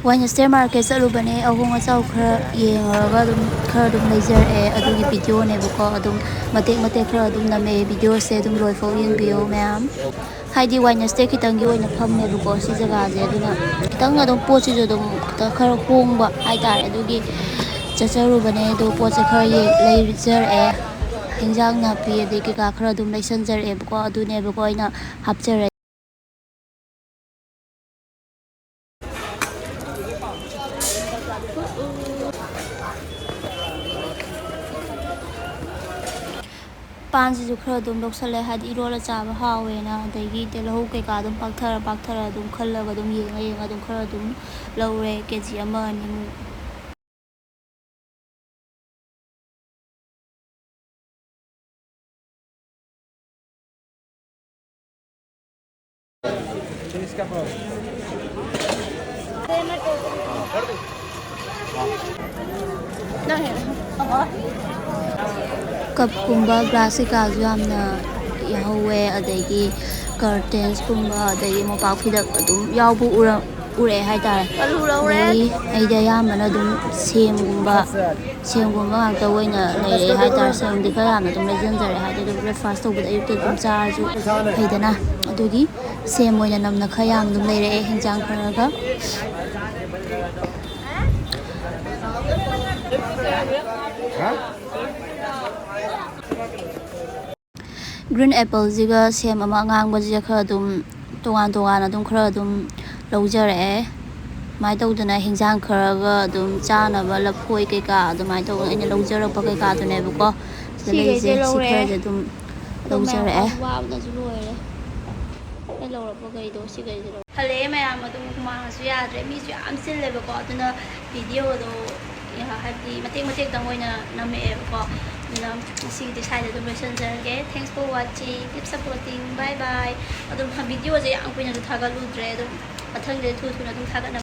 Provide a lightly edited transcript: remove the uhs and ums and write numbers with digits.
ꯋꯥꯏꯅꯁꯇꯦ market ꯆꯠꯂꯨꯕꯅꯦ ꯑꯍꯣꯡ ꯑꯆꯥꯎ ꯈꯔ ꯌꯦꯡꯉꯨꯔꯒ ꯈꯔ ꯂꯩꯖꯔꯛꯑꯦ ꯑꯗꯨꯒꯤ ꯚꯤꯗꯤꯑꯣꯅꯦꯕꯀꯣ ꯃꯇꯦꯛ ꯃꯇꯦꯛ ꯈꯔ ꯅꯝꯃꯛꯑꯦ ꯚꯤꯗꯤꯑꯣꯁꯦ ꯂꯣꯏꯐꯥꯎ ꯌꯦꯡꯕꯤꯌꯨ ꯃꯌꯥꯝ ꯍꯥꯏꯗꯤ ꯋꯥꯏꯅꯁꯇꯦ ꯈꯤꯇꯪꯒꯤ ꯑꯣꯏꯅ ꯐꯝꯃꯦꯕꯀꯣ ꯁꯤ ꯖꯒꯥꯁꯦ ꯑꯗꯨꯅ ꯈꯤꯇꯪ ꯄꯣꯠꯁꯤꯁꯨ ꯈꯤꯇꯪ ꯈꯔ ꯍꯣꯡꯕ ꯍꯥꯏꯇꯥꯔꯦ ꯑꯗꯨꯒꯤ ꯆꯠꯆꯔꯨꯕꯅꯦ ꯑꯗꯣ ꯄꯣꯠꯁꯦ ꯈꯔ ꯂꯩꯖꯔꯛꯑꯦ ꯍꯤꯟꯖꯥꯡ ꯅꯥꯄꯤ ꯑꯗꯩ ꯀꯩꯀꯥ ꯈꯔ ꯂꯩꯁꯟꯖꯔꯛꯑꯦꯕꯀꯣ ꯑꯗꯨꯅꯦꯕꯀꯣ ꯑꯩꯅ ꯍꯥꯞꯆꯔꯛꯑꯦ ꯄꯥꯟꯁꯤꯁꯨ ꯈꯔ ꯂꯧꯁꯜꯂꯦ ꯍꯥꯏꯗꯤ ꯏꯔꯣꯜꯂ ꯆꯥꯕ ꯍꯥꯎꯋꯦꯅ ꯑꯗꯒꯤ ꯇꯤꯜꯍꯧ ꯀꯩꯀꯥ ꯄꯥꯛꯊꯔ ꯈꯜꯂꯒ ꯌꯦꯡꯉ ꯈꯔ ꯂꯧꯔꯦ KG 1 2 ꯀꯞꯀꯨꯝꯕ ꯒ꯭ꯂꯥꯁ ꯀꯩꯀꯥꯁꯨ ꯌꯥꯝꯅ ꯌꯥꯎꯍꯧꯋꯦ ꯑꯗꯒꯤ ꯀꯔꯇꯦꯟꯁꯀꯨꯝꯕ ꯑꯗꯒꯤ ꯃꯣꯝꯄꯥꯛ ꯐꯤꯗꯛ ꯌꯥꯎꯕ ꯎꯔꯛꯑꯦ ꯍꯥꯏꯇꯥꯔꯦ ꯑꯗꯒꯤ ꯑꯩꯗꯤ ꯑꯌꯥꯝꯕꯅ ꯁꯦꯝꯒꯨꯝꯕ ꯉꯥꯛꯇ ꯑꯣꯏꯅ ꯂꯩꯔꯛꯑꯦ ꯍꯥꯏꯇꯥꯔꯦ ꯁꯦꯝꯗꯤ ꯈꯔ ꯌꯥꯝꯅ ꯂꯩꯁꯤꯟꯖꯔꯦ ꯍꯥꯏꯗꯤ ꯕ꯭ꯔꯦꯛꯐꯥꯁ ꯇꯧꯕꯗ ꯑꯌꯨꯛꯇ ꯆꯥꯔꯁꯨ ꯐꯩꯗꯅ ꯑꯗꯨꯒꯤ ꯁꯦꯝ ꯑꯣꯏꯅ ꯅꯝꯅ ꯈꯔ ꯌꯥꯝ ꯂꯩꯔꯛꯑꯦ ꯍꯤꯟꯖꯥꯡ ꯈꯔꯒ ꯒ꯭ꯔꯤꯟ ꯑꯦꯄꯜꯁꯤꯒ ꯁꯦꯝ ꯑꯃ ꯑꯉꯥꯡꯕꯁꯤꯒ ꯈꯔ ꯇꯣꯉꯥꯟꯅ ꯈꯔ ꯂꯧꯖꯔꯛꯑꯦ ꯑꯗꯨꯃꯥꯏꯅ ꯇꯧꯗꯅ ꯍꯤꯟꯖꯥꯡ ꯈꯔꯒ ꯆꯥꯅꯕ ꯂꯐꯣꯏ ꯀꯩꯀꯥ ꯑꯗꯨꯃꯥꯏꯅ ꯇꯧꯗꯅ ꯑꯩꯅ ꯂꯧꯖꯔꯛꯄ ꯀꯩꯀꯥꯗꯨꯅꯦꯕꯀꯣ ꯁꯤꯗ ꯂꯩꯔꯤꯁꯦ ꯁꯤ ꯈꯔꯁꯦ ꯂꯧꯖꯔꯛꯑꯦ ꯋꯥꯕꯅꯁꯨ ꯂꯣꯏꯔꯦ ꯑꯩ ꯂꯧꯔꯛꯄꯈꯩꯗꯣ ꯁꯤꯈꯩꯁꯦ ꯍꯜꯂꯛꯑꯦ ꯃꯌꯥꯝ ꯍꯨꯃꯥꯡꯅꯁꯨ ꯌꯥꯗ꯭ꯔꯦ ꯃꯤꯁꯨ ꯌꯥꯝ ꯆꯤꯜꯂꯦꯕꯀꯣ ꯑꯗꯨꯅ ꯚꯤꯗꯤꯑꯣꯗꯣ ꯍꯥꯏꯕꯗꯤ ꯃꯇꯦꯛꯇꯪ ꯑꯣꯏꯅ ꯅꯝꯃꯛꯑꯦꯕꯀꯣ ꯑꯗꯨꯅ ꯉꯁꯤꯒꯤꯗꯤ ꯁ꯭ꯋꯥꯏꯗ ꯂꯣꯏꯁꯤꯟꯖꯔꯒꯦ thanks for watching keep supporting bye bye ꯚꯤꯗꯤꯑꯣꯁꯦ ꯌꯥꯝ ꯀꯨꯏꯅꯁꯨ ꯊꯥꯒꯠꯂꯨꯗ꯭ꯔꯦ ꯃꯊꯪꯗꯗꯤ ꯊꯨꯅ ꯊꯥꯒꯠꯅꯕ